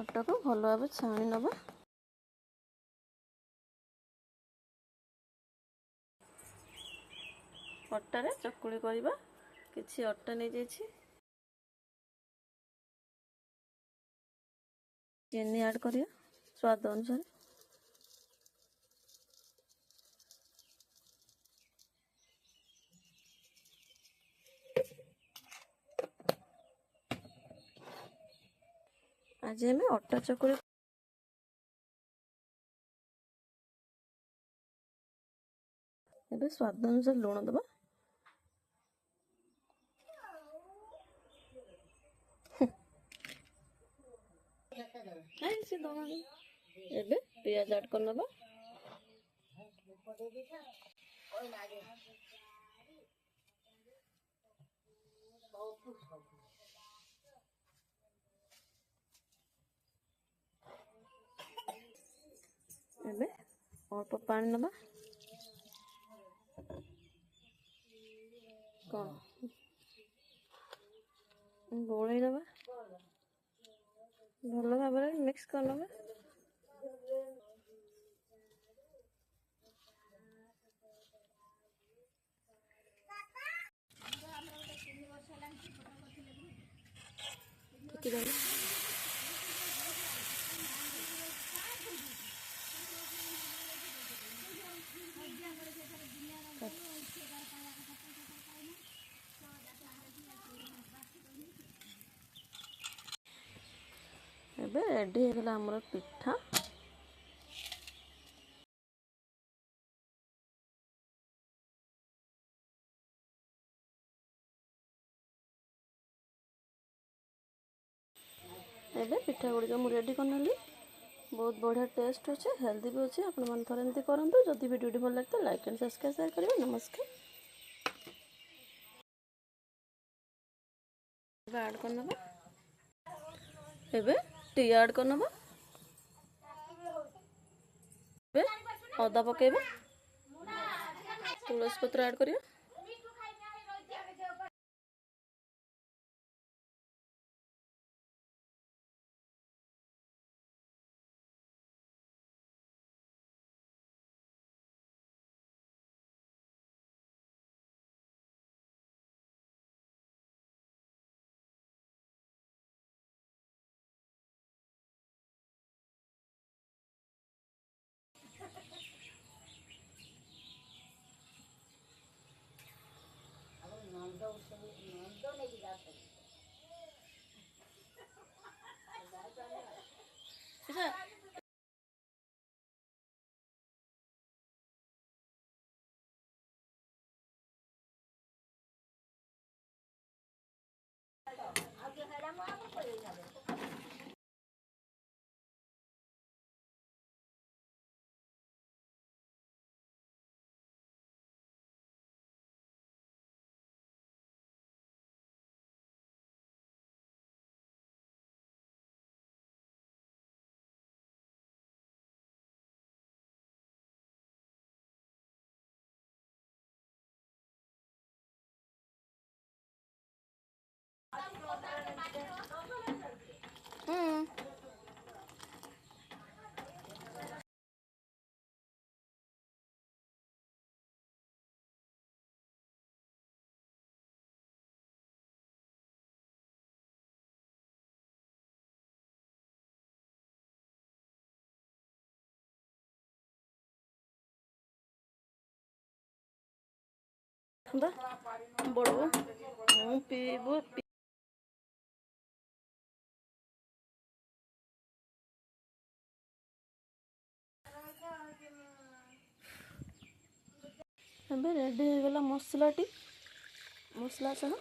अटा को भल भाव छाणी नवा। अटारे चकुली करवा। किछि अटा नहीं जाइछि। चीनी ऐड करिया स्वाद अनुसार। आज हमें अटा चकुली एबे स्वाद अनुसार लुण दबा। एबे पियाज ऐड कर नबा। एबे अल्प पानी नबा। कौन गोले नबा। भल भाव मिक्स कर नबा। एबे रेडी हो गला हमर पिठा। एबे पिठा गुड़िक मुझे रेडी करनेली। बहुत बढ़िया टेस्ट अच्छे, हेल्दी भी अच्छे। आपण मन थरे एमती करंतु। जदि वीडियो भल लगता लाइक एंड सब्सक्राइब शेयर करिवे। नमस्कार। ऐड करनबा। एबे टी ऐड करनबा। एबे अदा पकेबा। तुलसी पत्र ऐड करिया। बड़ो पीबू। रेडी हो गला मसलाटी। मसला सह